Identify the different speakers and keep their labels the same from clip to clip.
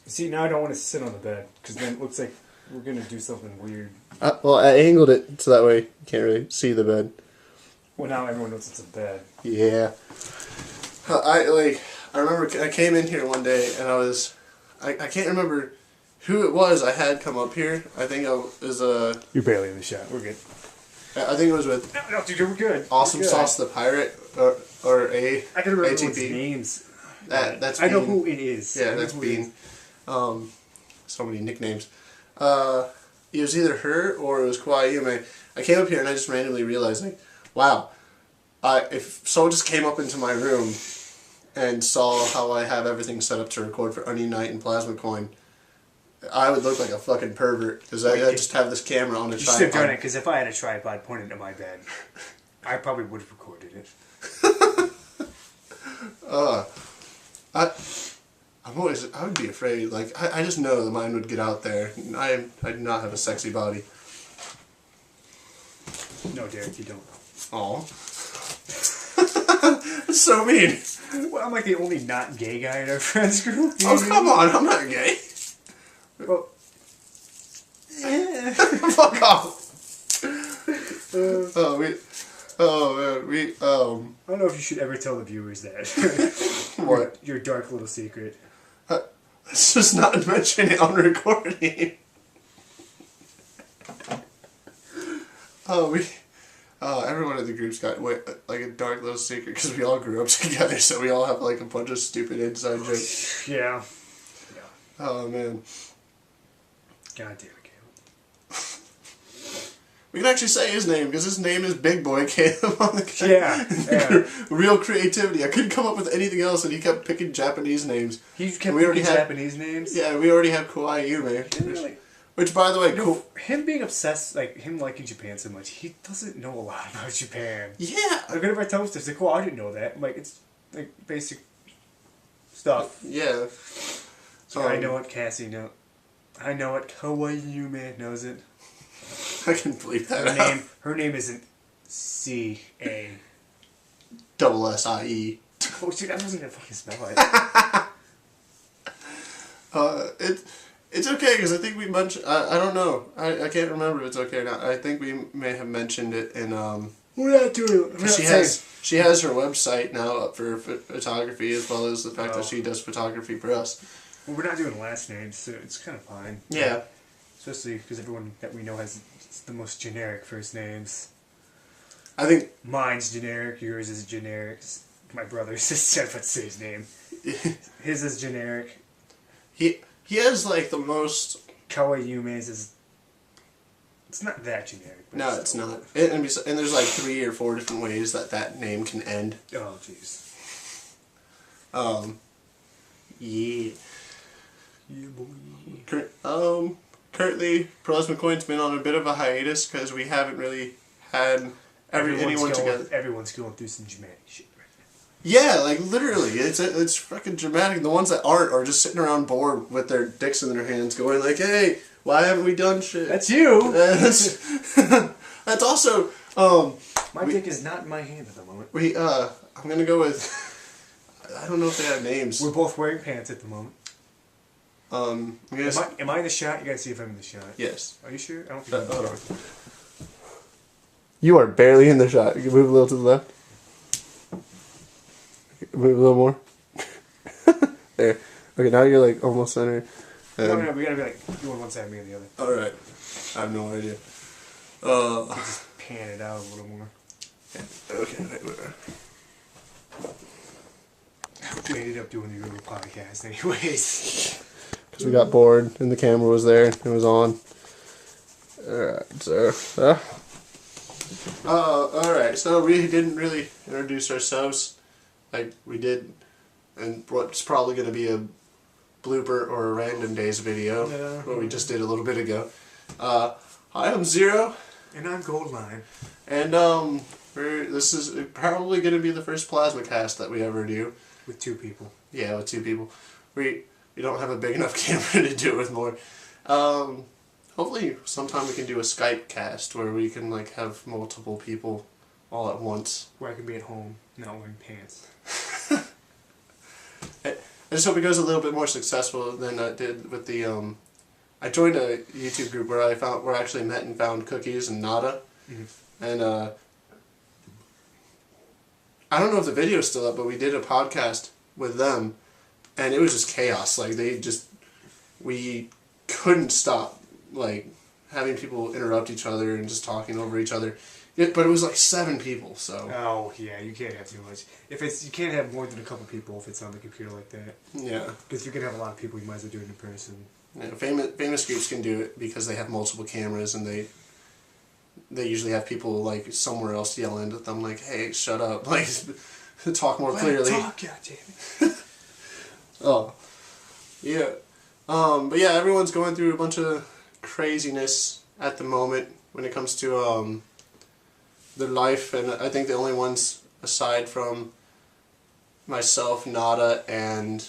Speaker 1: See, now I don't want to sit on the bed because then it looks like we're gonna do something weird.
Speaker 2: Well, I angled it so that way you can't really see the bed.
Speaker 1: Well, now everyone knows it's a bed.
Speaker 2: Yeah. I remember I came in here one day and I can't remember who it was I had come up here. I think it was
Speaker 1: You're barely in the shot. We're good.
Speaker 2: I think it was with
Speaker 1: No, dude, we're good.
Speaker 2: Awesome
Speaker 1: We're good.
Speaker 2: Sauce the Pirate or a
Speaker 1: I can remember
Speaker 2: ATP.
Speaker 1: everyone's names.
Speaker 2: That's
Speaker 1: I know
Speaker 2: Bean.
Speaker 1: who it is.
Speaker 2: Yeah, that's Bean. So many nicknames. It was either her or it was Kauai Yume. I came up here and I just randomly realized, like, wow, if someone just came up into my room and saw how I have everything set up to record for Onion Night and Plasma Coin, I would look like a fucking pervert because I just have this camera on a
Speaker 1: You
Speaker 2: tripod.
Speaker 1: should have done it because if I had a tripod pointed to my bed, I probably would have recorded it.
Speaker 2: I would be afraid. Like I just know that mine would get out there. I do not have a sexy body.
Speaker 1: No, Derek, you don't.
Speaker 2: Aw. That's so mean.
Speaker 1: Well, I'm like the only not gay guy in our friends group.
Speaker 2: Oh, come on, I'm not gay.
Speaker 1: Well,
Speaker 2: Fuck off. Man,
Speaker 1: I don't know if you should ever tell the viewers that.
Speaker 2: what?
Speaker 1: Your dark little secret.
Speaker 2: Let's just not mention it on recording. Everyone in the group's got like a dark little secret because we all grew up together, so we all have like a bunch of stupid inside jokes.
Speaker 1: Yeah.
Speaker 2: Oh man.
Speaker 1: God damn it, Caleb.
Speaker 2: We can actually say his name because his name is Big Boy Caleb on the
Speaker 1: Yeah.
Speaker 2: Real creativity. I couldn't come up with anything else, and he kept picking Japanese names.
Speaker 1: He kept
Speaker 2: We already
Speaker 1: picking
Speaker 2: had-
Speaker 1: Japanese names.
Speaker 2: Yeah, we already have Kauai Yume.
Speaker 1: Really?
Speaker 2: Which, by the way, cool.
Speaker 1: Him being obsessed, like him liking Japan so much, he doesn't know a lot about Japan.
Speaker 2: Yeah.
Speaker 1: Like whenever I tell him stuff, he's like, "Well, I didn't know that." I'm like, it's like basic stuff.
Speaker 2: Yeah.
Speaker 1: So I know it. Cassie know. I know it. Kauai Yume knows it.
Speaker 2: I can believe that.
Speaker 1: Her name isn't C-A.
Speaker 2: Double S-I-E.
Speaker 1: Oh, dude, I wasn't gonna fucking spell it.
Speaker 2: It's okay because I think we mentioned. I don't know. I can't remember if it's okay or not. I think we may have mentioned it in.
Speaker 1: We're not doing it.
Speaker 2: She has her website now up for photography as well as the fact that she does photography for us.
Speaker 1: Well, we're not doing last names, so it's kind of fine.
Speaker 2: Yeah.
Speaker 1: Especially because everyone that we know has the most generic first names.
Speaker 2: I think
Speaker 1: Mine's generic, yours is generic. My brother's just I to say his name. His is generic.
Speaker 2: he has like the most.
Speaker 1: Kauai Yume's is. It's not that generic. But
Speaker 2: No, it's not. And there's like 3 or 4 different ways that name can end.
Speaker 1: Oh, jeez.
Speaker 2: Yeah.
Speaker 1: Yeah, boy.
Speaker 2: Currently, Plasma Coin's been on a bit of a hiatus because we haven't really had anyone together.
Speaker 1: Everyone's going through some dramatic shit right now.
Speaker 2: Yeah, like literally, it's fucking dramatic. The ones that aren't are just sitting around bored with their dicks in their hands, going like, "Hey, why haven't we done shit?"
Speaker 1: That's you.
Speaker 2: That's also
Speaker 1: My dick is not in my hand at the moment.
Speaker 2: I'm gonna go with. I don't know if they have names.
Speaker 1: We're both wearing pants at the moment.
Speaker 2: I'm gonna
Speaker 1: Am I in the shot? You gotta see if I'm in the shot.
Speaker 2: Yes.
Speaker 1: Are you sure? I don't think I'm
Speaker 2: Hold
Speaker 1: in
Speaker 2: on.
Speaker 1: the shot.
Speaker 2: You are barely in the shot. You can move a little to the left. Move a little more. There. Okay, now you're like almost center.
Speaker 1: No, we gotta be like, you on one side, me on the other.
Speaker 2: Alright. I have no idea.
Speaker 1: Just pan it out a little more.
Speaker 2: Okay, wait.
Speaker 1: We ended up doing the Uber podcast anyways.
Speaker 2: Because we got bored and the camera was there. It was on. Alright, so. Alright, so we didn't really introduce ourselves like we did in what's probably going to be a blooper or a random days video.
Speaker 1: Yeah.
Speaker 2: What we just did a little bit ago. Hi, I'm Zero.
Speaker 1: And I'm Goldline.
Speaker 2: And this is probably going to be the first plasma cast that we ever do.
Speaker 1: With 2 people.
Speaker 2: Yeah, with 2 people. We don't have a big enough camera to do it with more. Hopefully sometime we can do a Skype cast where we can like have multiple people all at once.
Speaker 1: Where I can be at home, not wearing pants.
Speaker 2: I just hope it goes a little bit more successful than it did with the. I joined a YouTube group where I actually met and found Cookies and Nada, and I don't know if the video's still up, but we did a podcast with them, and it was just chaos. Like we couldn't stop like having people interrupt each other and just talking over each other. But it was like 7 people, so.
Speaker 1: Oh yeah, you can't have too much. You can't have more than a couple people if it's on the computer like that.
Speaker 2: Yeah.
Speaker 1: Because you're gonna have a lot of people, you might as well do it in person.
Speaker 2: Yeah, famous groups can do it because they have multiple cameras and they usually have people like somewhere else yelling at them like, "Hey, shut up!" Like, talk more clearly.
Speaker 1: Talk, goddammit.
Speaker 2: Oh, yeah. But yeah, everyone's going through a bunch of craziness at the moment when it comes to their life, and I think the only ones aside from myself, Nada, and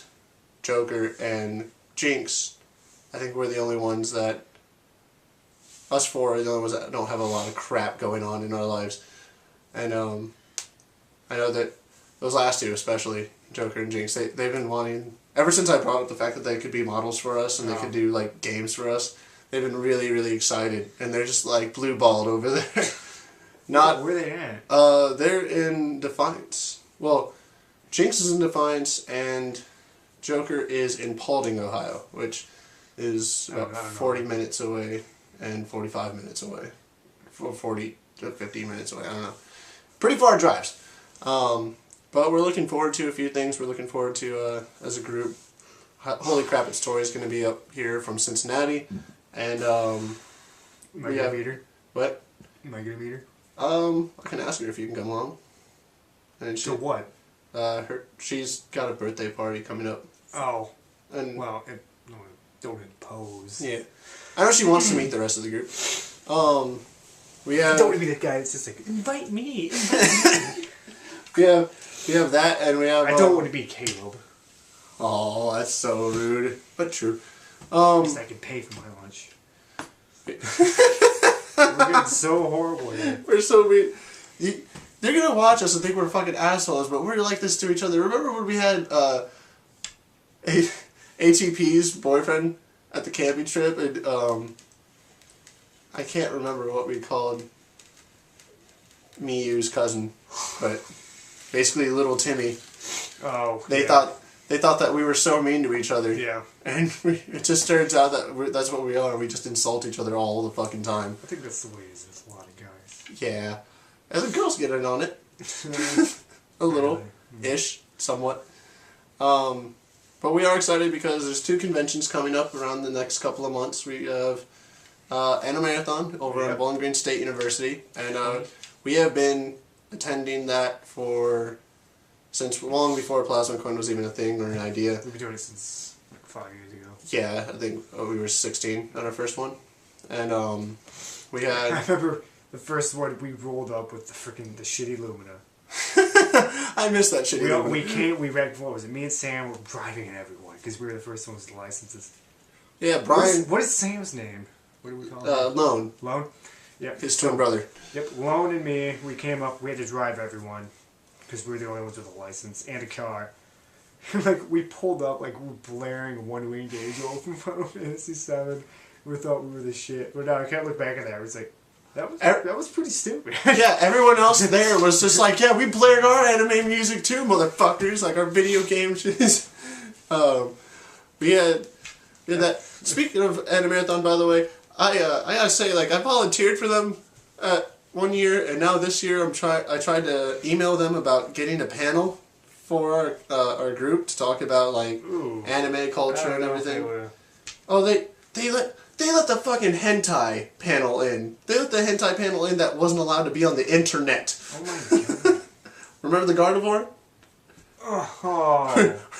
Speaker 2: Joker and Jinx, I think we're the only ones that, us 4 are the only ones that don't have a lot of crap going on in our lives. And I know that those last 2, especially Joker and Jinx, they've been wanting, ever since I brought up the fact that they could be models for us and they could do like games for us, they've been really, really excited, and they're just like blue-balled over there. Not
Speaker 1: where are they at?
Speaker 2: They're in Defiance. Well, Jinx is in Defiance, and Joker is in Paulding, Ohio, which is about 40 minutes away and 45 minutes away. 40 to 50 minutes away, I don't know. Pretty far drives. But we're looking forward to a few things. We're looking forward to, as a group, Holy Crap It's Tori is going to be up here from Cincinnati. And,
Speaker 1: Am I gonna meet her?
Speaker 2: What?
Speaker 1: Am I gonna meet her?
Speaker 2: I can ask her if you can come along. And
Speaker 1: So what?
Speaker 2: She's got a birthday party coming up.
Speaker 1: Oh.
Speaker 2: And
Speaker 1: well, don't impose.
Speaker 2: Yeah. I know she wants to meet the rest of the group. We have.
Speaker 1: I don't want to be that guy that's just like, invite me.
Speaker 2: we have that, and we have.
Speaker 1: I don't want to be Caleb.
Speaker 2: Oh, that's so rude, but true.
Speaker 1: At least I can pay for my lunch. We're getting so horrible here.
Speaker 2: We're so mean. They're gonna watch us and think we're fucking assholes, but we're like this to each other. Remember when we had ATP's boyfriend at the camping trip, and I can't remember what we called Miyu's cousin, but basically little Timmy.
Speaker 1: Oh,
Speaker 2: They thought that we were so mean to each other.
Speaker 1: Yeah.
Speaker 2: And it just turns out that that's what we are. We just insult each other all the fucking time.
Speaker 1: I think that's the way it is with a lot of guys.
Speaker 2: Yeah. And the girls get in on it. A little. Ish. Somewhat. But we are excited because there's 2 conventions coming up around the next couple of months. We have Animarathon over at Bowling Green State University. And we have been attending that since long before PlasmaCon was even a thing or an idea.
Speaker 1: We've been doing it since like 5 years ago.
Speaker 2: Yeah, I think we were 16 on our first one. And we had...
Speaker 1: I remember the first one we rolled up with the shitty Lumina.
Speaker 2: I missed that shitty Lumina.
Speaker 1: We read, what was it, me and Sam were driving it everyone because we were the first ones with licenses.
Speaker 2: Yeah, Brian...
Speaker 1: What is Sam's name? What do we call him?
Speaker 2: Lone.
Speaker 1: Lone? Yep.
Speaker 2: His twin brother.
Speaker 1: Yep, Lone and me, we came up, we had to drive everyone. Because we were the only ones with a license and a car. Like, we pulled up, like, we were blaring One Wing Angel from Final Fantasy VII. We thought we were the shit. But now I can't look back at that. It's like, that was pretty stupid.
Speaker 2: Yeah, everyone else there was just like, yeah, we blared our anime music too, motherfuckers. Like, our video game shit. We had that. Speaking of Animarathon, by the way, I gotta say, like, I volunteered for them 1 year, and now this year I tried to email them about getting a panel for our group to talk about like anime culture and everything. Oh, they let the fucking hentai panel in. They let the hentai panel in that wasn't allowed to be on the internet.
Speaker 1: Oh my god!
Speaker 2: Remember the Gardevoir?
Speaker 1: Oh,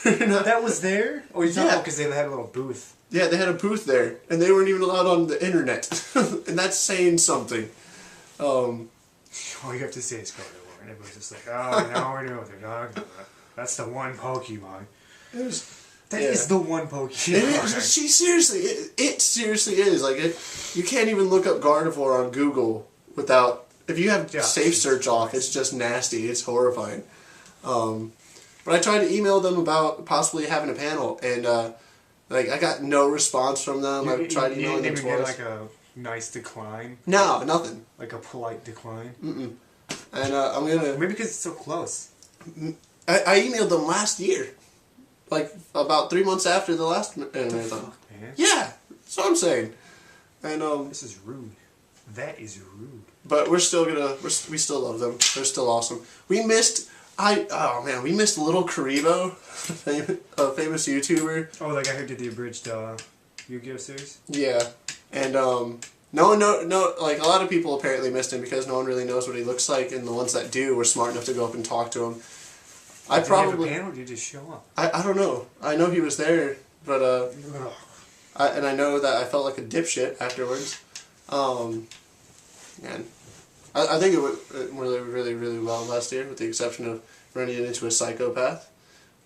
Speaker 1: that was there? Oh, yeah, because they had a little booth.
Speaker 2: Yeah, they had a booth there, and they weren't even allowed on the internet, and that's saying something.
Speaker 1: All you have to say is Gardevoir, and everybody's just like, oh, now we know what they're talking about. That's the one Pokemon. That is the one Pokemon.
Speaker 2: It seriously is. Like, you can't even look up Gardevoir on Google without... If you have safe search off, it's just nasty. It's horrifying. But I tried to email them about possibly having a panel, and like I got no response from them. I tried
Speaker 1: You
Speaker 2: emailing them
Speaker 1: didn't even get
Speaker 2: twice.
Speaker 1: like a nice decline,
Speaker 2: No, nothing.
Speaker 1: like a polite decline.
Speaker 2: And I'm gonna.
Speaker 1: Maybe because it's so close.
Speaker 2: I emailed them last year, like about 3 months after the last marathon.
Speaker 1: Man,
Speaker 2: Yeah, that's what I'm saying. And
Speaker 1: this is rude. That is rude.
Speaker 2: but we're still gonna. We still love them. They're still awesome. We missed. We missed Little Karibo, a famous YouTuber.
Speaker 1: Oh, like I heard did the abridged Yu-Gi-Oh series.
Speaker 2: Yeah, and no, like a lot of people apparently missed him because no one really knows what he looks like, and the ones that do were smart enough to go up and talk to him. I
Speaker 1: Did
Speaker 2: probably.
Speaker 1: he have a panel? Or did he just show up?
Speaker 2: I don't know. I know he was there, but I know that I felt like a dipshit afterwards. And I think it went really, really, really well last year, with the exception of running into a psychopath.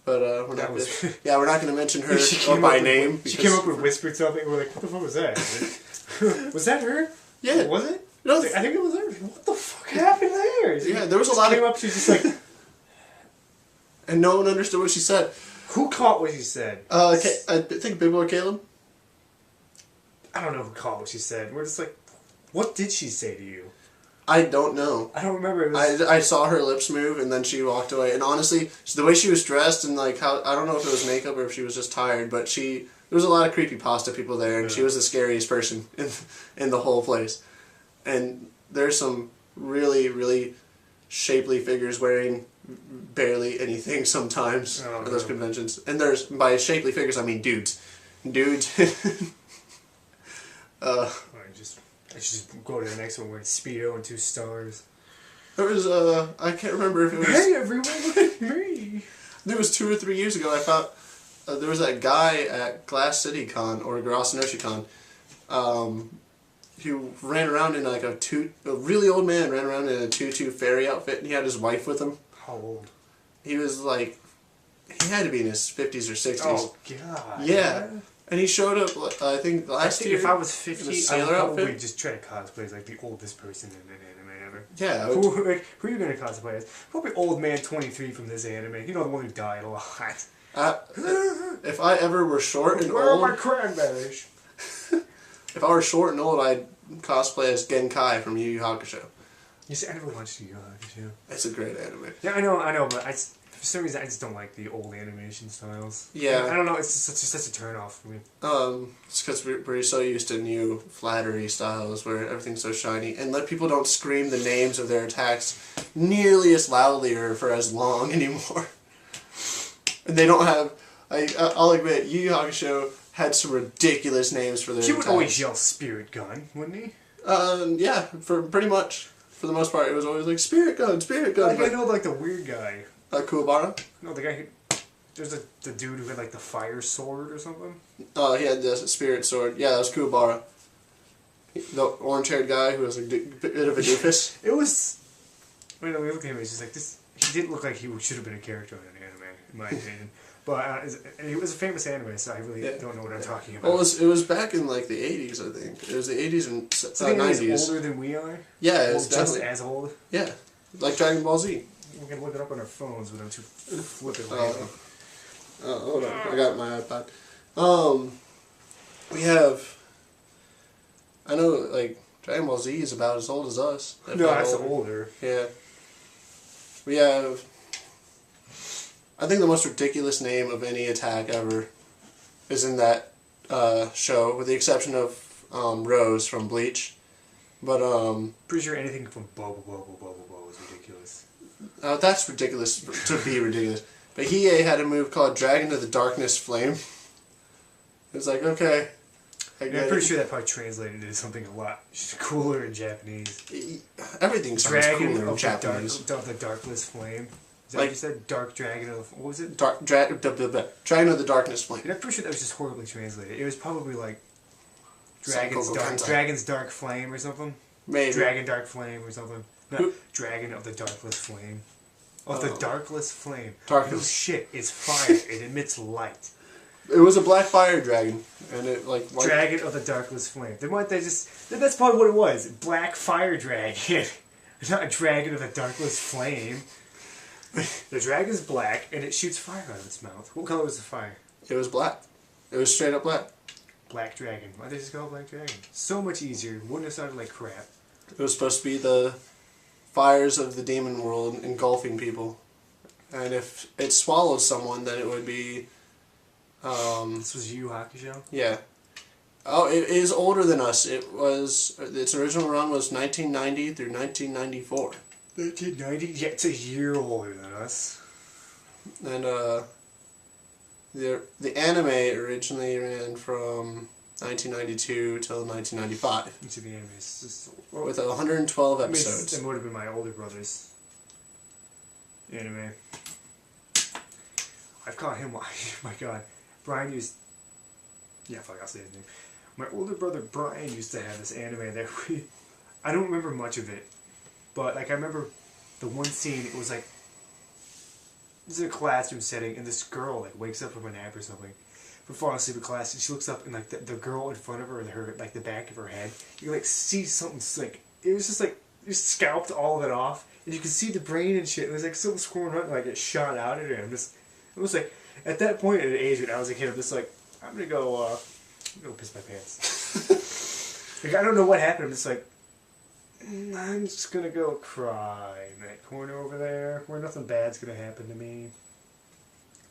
Speaker 2: But we're
Speaker 1: That
Speaker 2: not.
Speaker 1: was-
Speaker 2: We're not going to mention her
Speaker 1: She
Speaker 2: or
Speaker 1: came
Speaker 2: by
Speaker 1: up with-
Speaker 2: name.
Speaker 1: She
Speaker 2: because-
Speaker 1: came up with whispered something. We're like, what the fuck was that? Was that her?
Speaker 2: Yeah.
Speaker 1: Was it?
Speaker 2: No,
Speaker 1: I think it was her. What the fuck happened there?
Speaker 2: Yeah, there was a
Speaker 1: She
Speaker 2: lot
Speaker 1: came
Speaker 2: of,
Speaker 1: up. She's just like,
Speaker 2: and no one understood what she said.
Speaker 1: who caught what she said?
Speaker 2: I think Big Boy Caleb.
Speaker 1: I don't know who caught what she said. We're just like, what did she say to you?
Speaker 2: I don't know.
Speaker 1: I don't remember. It was,
Speaker 2: I saw her lips move and then she walked away. And honestly, the way she was dressed and like how, I don't know if it was makeup or if she was just tired, but there was a lot of creepypasta people there, and she was the scariest person in the whole place. And there's some really, really shapely figures wearing barely anything sometimes
Speaker 1: Oh,
Speaker 2: at those
Speaker 1: no.
Speaker 2: conventions. And by shapely figures I mean dudes. Dudes.
Speaker 1: I should just go to the next one wearing Speedo and 2 stars.
Speaker 2: There was I can't remember if it was.
Speaker 1: Hey everyone, look at me!
Speaker 2: It was 2 or 3 years ago. I thought there was that guy at Glass City Con or Garosinoshi Con, who ran around in like a really old man ran around in a tutu fairy outfit, and he had his wife with him.
Speaker 1: How old?
Speaker 2: He was like, he had to be in his 50s or 60s.
Speaker 1: Oh god.
Speaker 2: Yeah. And he showed up, I think,
Speaker 1: I
Speaker 2: last
Speaker 1: think
Speaker 2: year.
Speaker 1: if I was
Speaker 2: in a
Speaker 1: 50, I would
Speaker 2: sailor
Speaker 1: probably
Speaker 2: outfit.
Speaker 1: just try to cosplay as like the oldest person in an anime ever.
Speaker 2: Yeah. I would-
Speaker 1: Who are you gonna cosplay as? Probably old man 23 from this anime. You know, the one who died a lot.
Speaker 2: If I ever were short and
Speaker 1: Where are my
Speaker 2: old,
Speaker 1: cranberries?
Speaker 2: if I were short and old, I'd cosplay as Genkai from Yu Yu Hakusho.
Speaker 1: You see, I never watched Yu Yu Hakusho.
Speaker 2: It's a great anime.
Speaker 1: Yeah, I know, but for some reason I just don't like the old animation styles.
Speaker 2: Yeah.
Speaker 1: I don't know. It's just such a turn off for me.
Speaker 2: It's because we're so used to new flattery styles where everything's so shiny, and people don't scream the names of their attacks nearly as loudly or for as long anymore. And they don't have. I'll admit, Yu Yu Hakusho had some ridiculous names for their
Speaker 1: He would
Speaker 2: attacks.
Speaker 1: always yell "Spirit Gun," wouldn't he?
Speaker 2: Yeah, for pretty much. For the most part, it was always like Spirit Gun, Spirit Gun.
Speaker 1: Like, I know, like the weird guy.
Speaker 2: Kuwabara.
Speaker 1: No, the guy who. There's the dude who had like the fire sword or something.
Speaker 2: He had the Spirit Sword. Yeah, that was Kuwabara. The orange-haired guy who was a bit of a doofus.
Speaker 1: It was. When I look at him, it's just like this. He didn't look like he should have been a character in an anime, in my opinion. But it was a famous anime, so I really don't know what I'm talking about.
Speaker 2: Well, it was back in like the 80s, I think. It was the 80s and
Speaker 1: So I think
Speaker 2: 90s.
Speaker 1: he's older than we are.
Speaker 2: Yeah,
Speaker 1: Well,
Speaker 2: it's
Speaker 1: just
Speaker 2: definitely.
Speaker 1: as old.
Speaker 2: Yeah, like Dragon Ball Z.
Speaker 1: We can look it up on our phones without too flipping.
Speaker 2: Hold on, I got my iPod. We have. I know, like Dragon Ball Z is about as old as us. if
Speaker 1: No,
Speaker 2: not
Speaker 1: that's
Speaker 2: older.
Speaker 1: older.
Speaker 2: Yeah. We have. I think the most ridiculous name of any attack ever is in that show, with the exception of Rose from Bleach. But
Speaker 1: Pretty sure anything from Bobo is ridiculous.
Speaker 2: that's ridiculous to be ridiculous. But Hiei had a move called Dragon of the Darkness Flame. It was like, okay.
Speaker 1: I'm pretty sure that probably translated into something a lot cooler in Japanese.
Speaker 2: Everything sounds
Speaker 1: Dragon
Speaker 2: cooler in
Speaker 1: of
Speaker 2: Japanese.
Speaker 1: the Darkless Flame. Is that
Speaker 2: Like-
Speaker 1: what you said? Dark Dragon of... What was it?
Speaker 2: Dragon of the Darkness Flame.
Speaker 1: And I'm pretty sure that was just horribly translated. It was probably like...
Speaker 2: Sengoku Kansai.
Speaker 1: Dragon's Dark Flame or something?
Speaker 2: Maybe.
Speaker 1: Dragon Dark Flame or something. No,
Speaker 2: Who-
Speaker 1: Dragon of the Darkless Flame. Of the Darkless Flame.
Speaker 2: Darkless.
Speaker 1: No shit, it's fire. It emits light.
Speaker 2: It was a black fire dragon, and it like
Speaker 1: Dragon of the Darkless Flame. Then why don't they just... That's probably what it was. Black Fire Dragon. Not a Dragon of the Darkless Flame. The dragon's black and it shoots fire out of its mouth. What color was the fire?
Speaker 2: It was black. It was straight up black.
Speaker 1: Black dragon. Why did they just call it black dragon? So much easier. Wouldn't have sounded like crap.
Speaker 2: It was supposed to be the fires of the demon world engulfing people. And if it swallowed someone, then it would be...
Speaker 1: This was Yu Yu Hakusho?
Speaker 2: Yeah. Oh, it is older than us. It was... Its original run was 1990 through 1994.
Speaker 1: 1990? Yeah, it's a year older than us.
Speaker 2: And, the anime originally ran from 1992 till 1995.
Speaker 1: Into the anime. It's just,
Speaker 2: With 112
Speaker 1: I mean,
Speaker 2: episodes.
Speaker 1: it would have been my older brother's anime. I've caught him. Oh my god. Brian used... Yeah, fuck, I'll say his name. My older brother Brian used to have this anime that we... I don't remember much of it. But, like, I remember the one scene, it was like... This is a classroom setting, and this girl, like, wakes up from a nap or something. From falling asleep in class, and she looks up, and, like, the girl in front of her, like, the back of her head, you, like, see something, like... It was just, like, just scalped all of it off, and you could see the brain and shit. It was, like, something squirming around, like, it shot out at her. I'm just... It was, like... At that point, at an age when I was a kid, I'm just, like... I'm gonna go piss my pants. Like, I don't know what happened. I'm just, like... I'm just gonna go cry in that corner over there where nothing bad's gonna happen to me.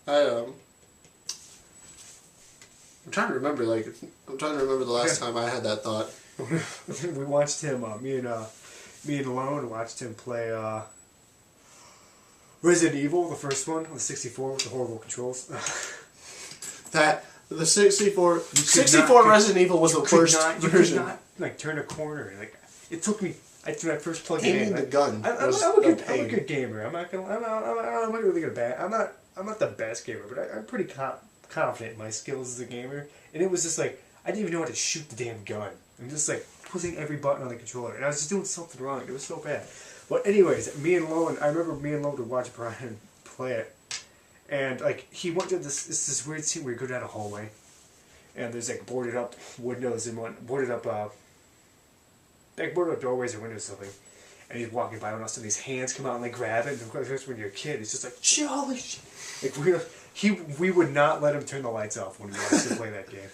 Speaker 2: I'm trying to remember, like, the last time I had that thought.
Speaker 1: We watched him, me and Lone watched him play, Resident Evil, the first one, on the 64 with the horrible controls.
Speaker 2: The 64
Speaker 1: not-
Speaker 2: Resident Evil was the worst
Speaker 1: You
Speaker 2: version.
Speaker 1: could not, like, turn a corner. Like, it took me... when I first plugged it
Speaker 2: Aiming
Speaker 1: in,
Speaker 2: the
Speaker 1: like,
Speaker 2: gun
Speaker 1: I'm
Speaker 2: was
Speaker 1: a
Speaker 2: a
Speaker 1: good
Speaker 2: pain.
Speaker 1: gamer. I'm not really good at I'm not the best gamer, but I'm pretty confident in my skills as a gamer. And it was just like I didn't even know how to shoot the damn gun. I'm just like pushing every button on the controller, and I was just doing something wrong. It was so bad. But anyways, I remember me and Lone would watch Brian play it, and like he went to this weird scene where you go down a hallway, and there's like boarded up windows and boarded up doorways or windows or something. And he's walking by and all of a sudden these hands come out and they grab it. And of course when you're a kid, it's just like, holy shit. Like we would not let him turn the lights off when we watched him play that game.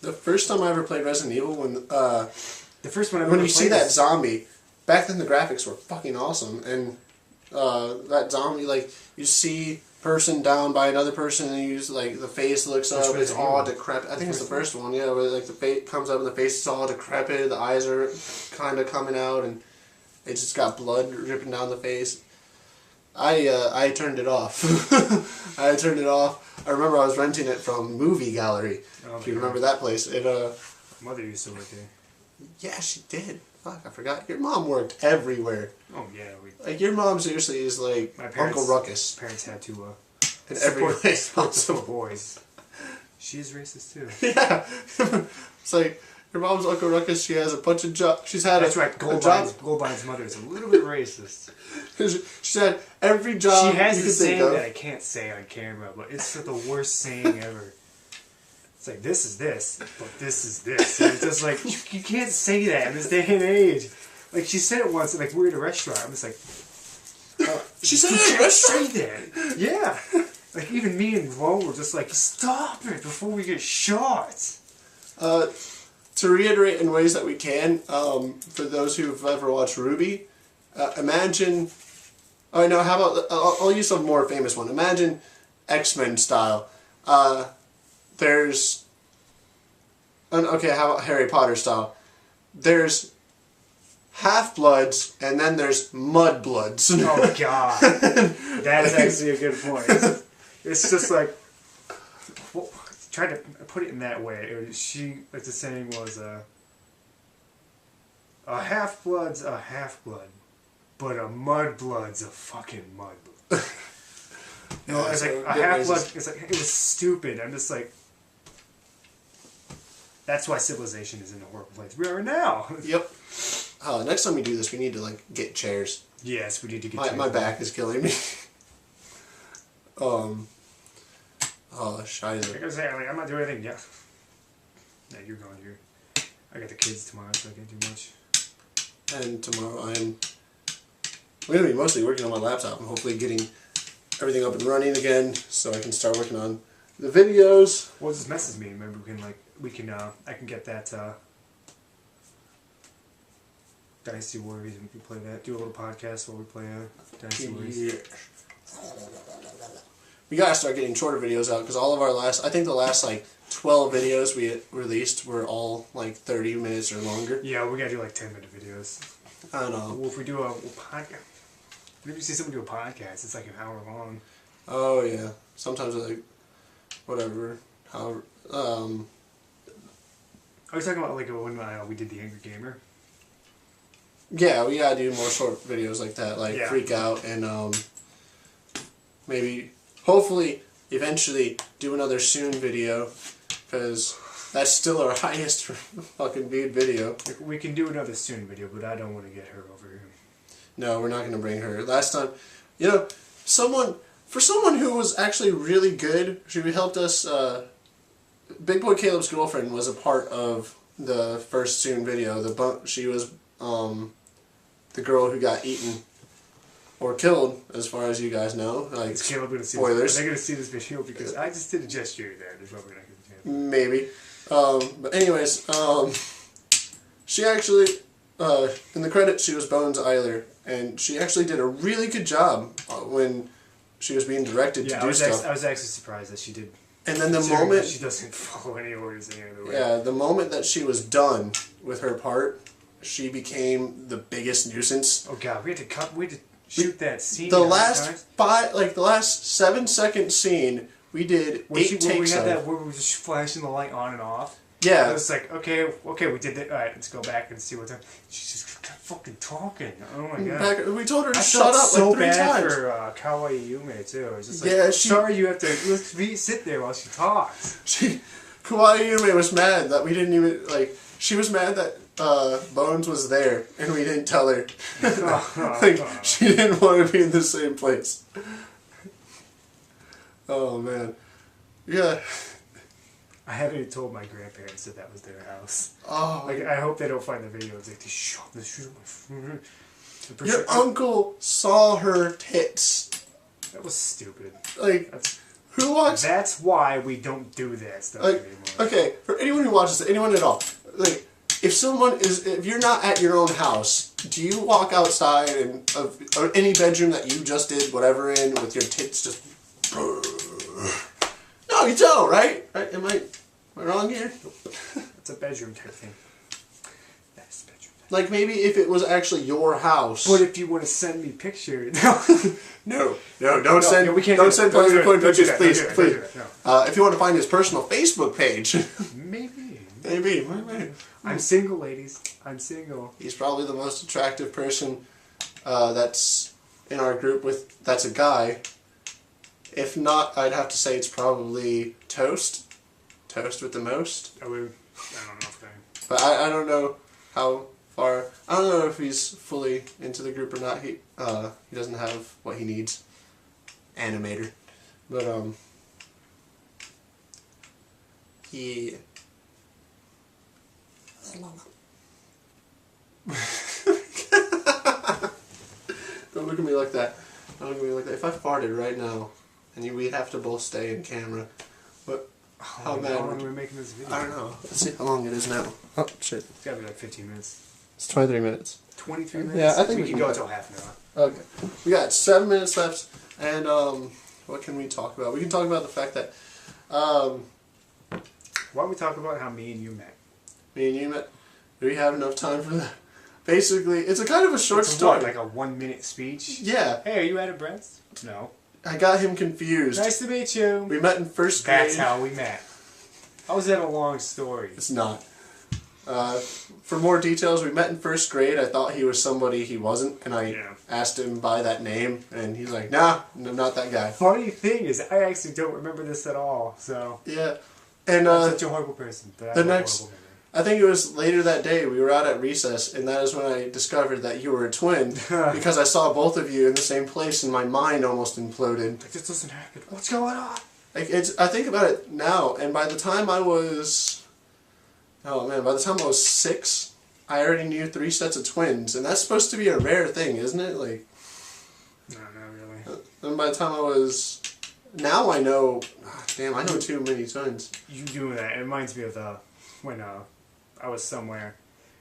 Speaker 2: The first time I ever played Resident Evil,
Speaker 1: The first one I
Speaker 2: when
Speaker 1: ever
Speaker 2: you see
Speaker 1: played
Speaker 2: that zombie, back then the graphics were fucking awesome. And that zombie, like, you see person down by another person and you like the face looks up, it's
Speaker 1: Resident
Speaker 2: all
Speaker 1: Evil?
Speaker 2: decrepit. I think it's the first one, yeah, where like the face comes up and the face is all decrepit, the eyes are kind of coming out and it just got blood dripping down the face. I turned it off. I turned it off. I remember I was renting it from Movie Gallery.
Speaker 1: Oh,
Speaker 2: If you remember that place. It
Speaker 1: My mother used to work there.
Speaker 2: yeah, she did. Fuck, I forgot. Your mom worked everywhere.
Speaker 1: Oh yeah,
Speaker 2: Like your mom seriously is like
Speaker 1: my parents,
Speaker 2: Uncle Ruckus
Speaker 1: parents had to
Speaker 2: in every way
Speaker 1: support
Speaker 2: possible.
Speaker 1: the boys. She is racist too.
Speaker 2: Yeah, it's like your mom's Uncle Ruckus. She has a bunch of jobs. She's had
Speaker 1: That's
Speaker 2: a,
Speaker 1: right.
Speaker 2: a job.
Speaker 1: Goldbein's mother is a little bit racist.
Speaker 2: She's had every job
Speaker 1: She has
Speaker 2: you
Speaker 1: a
Speaker 2: could think
Speaker 1: saying
Speaker 2: of.
Speaker 1: that I can't say on camera, but it's the worst saying ever. It's like, this is this, but this is this. And it's just like, you can't say that in this day and age. Like, she said it once, like, we were at a restaurant. I'm just like,
Speaker 2: She said
Speaker 1: you
Speaker 2: it at a
Speaker 1: can't
Speaker 2: restaurant?
Speaker 1: say that. Yeah. Like, even me and Lone were just like, stop it before we get shot.
Speaker 2: To reiterate in ways that we can, for those who've ever watched Ruby, imagine. Oh no! How about I'll use a more famous one. Imagine X-Men style. There's. Okay, how about Harry Potter style? There's half-bloods and then there's mud-bloods.
Speaker 1: Oh, God. That is actually a good point. It's just like, well, try to put it in that way. Like the saying was, a half-blood's a half-blood, but a mud-blood's a fucking mud-blood. You know, it's like a half-blood, it's like, it was stupid. I'm just like, that's why civilization is in a horrible place we are now.
Speaker 2: Yep. Next time we do this, we need to like get chairs.
Speaker 1: Yes, we need to get
Speaker 2: My back is killing me. Oh, scheiße.
Speaker 1: Like I say, I'm not doing anything yet. No, you're going here. I got the kids tomorrow, so I can't do much.
Speaker 2: And tomorrow I'm going to be mostly working on my laptop and hopefully getting everything up and running again, so I can start working on the videos.
Speaker 1: Well, just message me. Maybe I can get that Dynasty Warriors and we can play that. Do a little podcast while we play Dynasty Warriors.
Speaker 2: Yeah. We gotta start getting shorter videos out because all of our I think the last like 12 videos we released were all like 30 minutes or longer.
Speaker 1: Yeah, we gotta do like 10-minute videos.
Speaker 2: I don't know.
Speaker 1: Well, if we do a podcast, if you see someone do a podcast, it's like an hour long.
Speaker 2: Oh yeah. Sometimes like whatever. However,
Speaker 1: I was talking about like when we did the Angry Gamer.
Speaker 2: yeah, we gotta do more short videos like that, like
Speaker 1: Yeah.
Speaker 2: Freak Out and maybe, hopefully, eventually do another Soon video, because that's still our highest fucking viewed video.
Speaker 1: Like, we can do another Soon video, but I don't want to get her over here.
Speaker 2: No, we're not gonna bring her. Last time, someone who was actually really good, she helped us. Big Boy Caleb's girlfriend was a part of the first Soon video. She was the girl who got eaten or killed, as far as you guys know. Like,
Speaker 1: Is Caleb going to see
Speaker 2: spoilers.
Speaker 1: this? Are they going to see this video? Because I just did a gesture there. There's probably not going to
Speaker 2: Maybe. But anyways, she actually, in the credits, she was Bones Eiler, and she actually did a really good job when she was being directed to do stuff.
Speaker 1: I was actually surprised that she did.
Speaker 2: And then the
Speaker 1: Considering
Speaker 2: moment
Speaker 1: that she doesn't follow any orders any other way.
Speaker 2: Yeah, the moment that she was done with her part, she became the biggest nuisance.
Speaker 1: Oh god, we had to shoot that scene.
Speaker 2: The
Speaker 1: how many
Speaker 2: last
Speaker 1: times?
Speaker 2: the last 7-second scene, we did
Speaker 1: When
Speaker 2: 8
Speaker 1: we
Speaker 2: takes
Speaker 1: had
Speaker 2: of.
Speaker 1: that where we were just flashing the light on and off.
Speaker 2: Yeah.
Speaker 1: It was like, okay, we did that. All right, let's go back and see what's up. She's just kept fucking talking. Oh my god.
Speaker 2: We told her to
Speaker 1: I
Speaker 2: shut
Speaker 1: felt
Speaker 2: up
Speaker 1: so
Speaker 2: like 3
Speaker 1: bad
Speaker 2: times.
Speaker 1: for Kawaii Yume too. It's just like,
Speaker 2: Yeah,
Speaker 1: sorry you have to sit there while she talks.
Speaker 2: Kawaii Yume was mad that we didn't even, she was mad that Bones was there and we didn't tell her. She didn't want to be in the same place. Oh man. Yeah.
Speaker 1: I haven't even told my grandparents that was their house.
Speaker 2: Oh.
Speaker 1: Like, I hope they don't find the video. It's like, they shot the shit my
Speaker 2: Your uncle saw her tits.
Speaker 1: That was stupid.
Speaker 2: Like, who walks...
Speaker 1: That's why we don't do that stuff
Speaker 2: Like,
Speaker 1: anymore.
Speaker 2: okay, for anyone who watches it, anyone at all, like, if you're not at your own house, do you walk outside or any bedroom that you just did whatever in with your tits just... No, you don't, right? Am I wrong here?
Speaker 1: It's a bedroom type thing. That's a bedroom type.
Speaker 2: Like, maybe if it was actually your house.
Speaker 1: But if you want to send me pictures...
Speaker 2: No, don't send public recording pictures, please. If you want to find his personal Facebook page. Maybe.
Speaker 1: I'm single, ladies. I'm single.
Speaker 2: He's probably the most attractive person that's in our group that's a guy. If not, I'd have to say it's probably Toast. Toast with the most.
Speaker 1: I don't know if they...
Speaker 2: But I don't know how far... I don't know if he's fully into the group or not. He doesn't have what he needs. Animator. But, he... Don't look at me like that. Don't look at me like that. If I farted right now, and we'd have to both stay in camera. But how mad
Speaker 1: long are we making this video?
Speaker 2: I don't know. Let's see how long it is now. Oh shit!
Speaker 1: It's gotta be like 15 minutes.
Speaker 2: It's 23 minutes.
Speaker 1: 23 minutes?
Speaker 2: Yeah, I think
Speaker 1: we
Speaker 2: we
Speaker 1: can
Speaker 2: can
Speaker 1: go
Speaker 2: go.
Speaker 1: until half an hour.
Speaker 2: Okay. We got 7 minutes left, and what can we talk about? We can talk about the fact that
Speaker 1: Why don't we talk about how me and you met?
Speaker 2: me and you met. Do we have enough time for that? Basically, it's a kind of a short
Speaker 1: It's
Speaker 2: story.
Speaker 1: like a 1-minute speech?
Speaker 2: Yeah,
Speaker 1: Hey, are you out of breath? No.
Speaker 2: I got him confused.
Speaker 1: Nice to meet you.
Speaker 2: We met in first grade.
Speaker 1: That's how we met. How is that a long story?
Speaker 2: It's not. For more details, we met in first grade. I thought he was somebody he wasn't, and I asked him by that name, and he's like, "Nah, I'm not that guy."
Speaker 1: Funny thing is, I actually don't remember this at all, so...
Speaker 2: Yeah. And
Speaker 1: I'm such a horrible person, but I have a horrible memory.
Speaker 2: I think it was later that day, we were out at recess, and that is when I discovered that you were a twin, because I saw both of you in the same place, and my mind almost imploded.
Speaker 1: Like, this doesn't happen. What's going on?
Speaker 2: Like, I think about it now, and by the time I was... Oh man, by the time I was 6, I already knew 3 sets of twins, and that's supposed to be a rare thing, isn't it? Like...
Speaker 1: No, not really.
Speaker 2: And by the time I was... Now I know... Damn, I know too many tons.
Speaker 1: You doing that, it reminds me of when I was somewhere,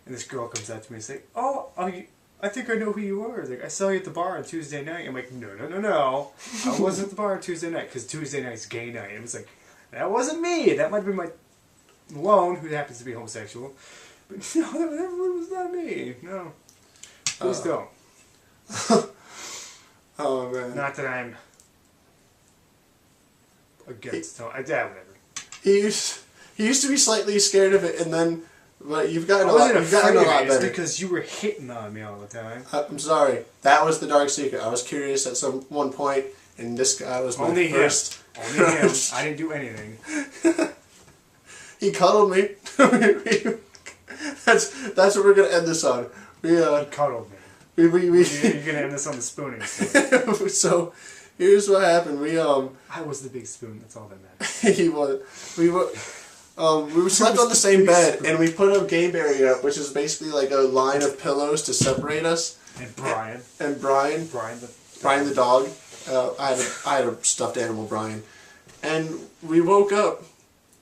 Speaker 1: and this girl comes up to me and says, oh, I think I know who you are. Like, I saw you at the bar on Tuesday night. I'm like, no. I wasn't at the bar on Tuesday night, because Tuesday night's gay night. And it was like, that wasn't me. That might have been my Malone, who happens to be homosexual. But no, that was not me. No. Please don't.
Speaker 2: Oh, man.
Speaker 1: Not that I'm against whatever.
Speaker 2: He used to be slightly scared of it, and then... But you've gotten
Speaker 1: I
Speaker 2: a lot,
Speaker 1: wasn't
Speaker 2: you've gotten a
Speaker 1: afraid of
Speaker 2: lot
Speaker 1: it. It's
Speaker 2: better.
Speaker 1: because you were hitting on me all the time.
Speaker 2: I'm sorry. That was the dark secret. I was curious at one point, and this guy was my first.
Speaker 1: Only him. I didn't do anything.
Speaker 2: He cuddled me. That's what we're gonna end this on.
Speaker 1: He cuddled me.
Speaker 2: You're
Speaker 1: gonna end this on the spooning story.
Speaker 2: So, here's what happened.
Speaker 1: I was the big spoon. That's all that matters.
Speaker 2: He was. We slept on the same bed, and we put a gay barrier up, which is basically like a line of pillows to separate us.
Speaker 1: And Brian.
Speaker 2: And Brian. Brian the dog. I had a stuffed animal, Brian. And we woke up,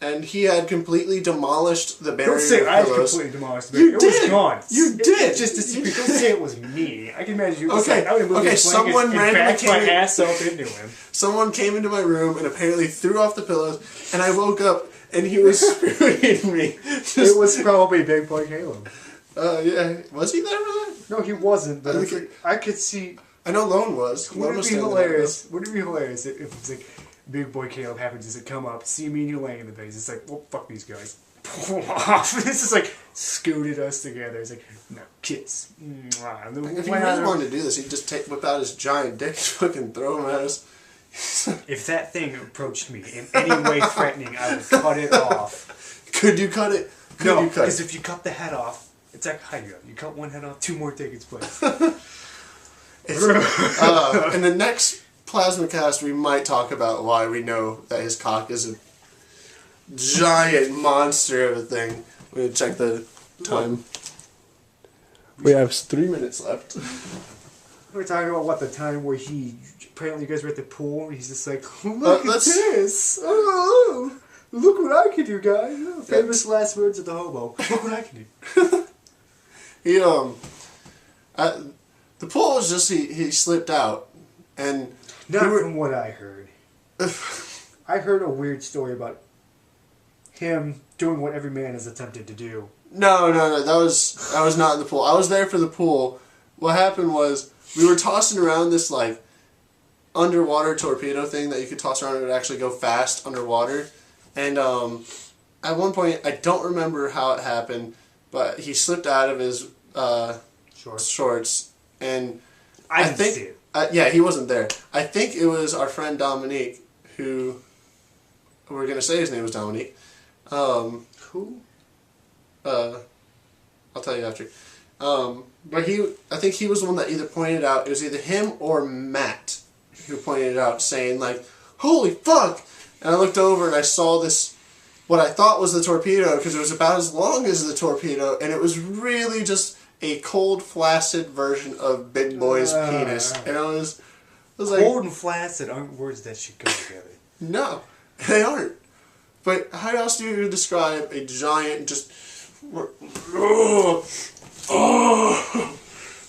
Speaker 2: and he had completely demolished the barrier.
Speaker 1: Don't say I completely demolished the barrier. It was gone.
Speaker 2: You did.
Speaker 1: Just disappeared. Don't say it was me. I can imagine you.
Speaker 2: Okay. Someone randomly came
Speaker 1: my ass up into him.
Speaker 2: Someone came into my room and apparently threw off the pillows, and I woke up. And he was spooning me.
Speaker 1: It was probably Big Boy Caleb.
Speaker 2: Yeah. Was he there for that?
Speaker 1: No, he wasn't. But I could see...
Speaker 2: I know Lone was.
Speaker 1: Wouldn't it be hilarious? Wouldn't it be hilarious if it's like Big Boy Caleb happens to come up, see me and you laying in the bed. It's like, well, fuck these guys. Pull off. It's just like scooted us together. It's like, no, kiss. Mwah.
Speaker 2: If he really wanted to do this, he'd just whip out his giant dick and fucking throw him at us.
Speaker 1: If that thing approached me in any way threatening, I would cut it off.
Speaker 2: Could you cut it?
Speaker 1: No, because if you cut the head off, it's like Hydra. You cut one head off, 2 more take its place.
Speaker 2: In the next Plasma Cast, we might talk about why we know that his cock is a giant monster of a thing. We'll check the time. We have 3 minutes left.
Speaker 1: We're talking about the time where apparently you guys were at the pool, and he's just like, look at this! Oh, look what I can do, guys! Oh, famous last words of the hobo. Look what I can do.
Speaker 2: The pool was just, he slipped out, and...
Speaker 1: Not from what I heard. I heard a weird story about him doing what every man has attempted to do.
Speaker 2: No, that was not in the pool. I was there for the pool. What happened was, we were tossing around this, like, underwater torpedo thing that you could toss around and it would actually go fast underwater. And at one point, I don't remember how it happened, but he slipped out of his shorts. And
Speaker 1: I didn't see it.
Speaker 2: Yeah, he wasn't there. I think it was our friend Dominique, who we're going to say his name was Dominique.
Speaker 1: Who?
Speaker 2: I'll tell you after. But I think he was the one that either pointed out, it was either him or Matt who pointed it out, saying like, holy fuck! And I looked over and I saw this, what I thought was the torpedo, because it was about as long as the torpedo, and it was really just a cold, flaccid version of Big Boy's penis. And I was like...
Speaker 1: Cold and flaccid aren't words that should go together.
Speaker 2: No, they aren't. But how else do you describe a giant just...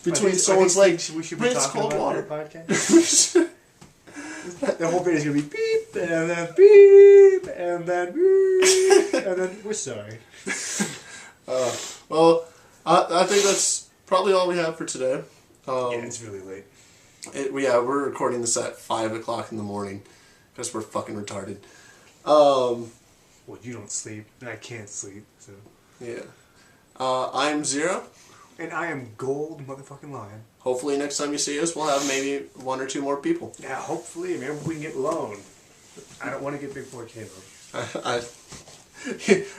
Speaker 2: between someone's legs?
Speaker 1: We should be talking about water podcast. The whole video is gonna be beep and then beep and then beep and then we're sorry.
Speaker 2: Well, I think that's probably all we have for today.
Speaker 1: Yeah, it's really late.
Speaker 2: We're recording this at 5 o'clock in the morning because we're fucking retarded. Well,
Speaker 1: you don't sleep, and I can't sleep, so...
Speaker 2: Yeah. I'm Zero.
Speaker 1: And I am Gold motherfucking Lion.
Speaker 2: Hopefully next time you see us, we'll have maybe 1 or 2 more people.
Speaker 1: Yeah, hopefully. Maybe we can get Lone. I don't want to get Big Boy Caleb.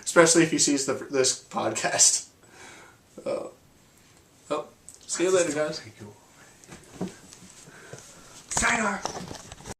Speaker 2: Especially if he sees this podcast. See you later, guys.
Speaker 1: Sayonara.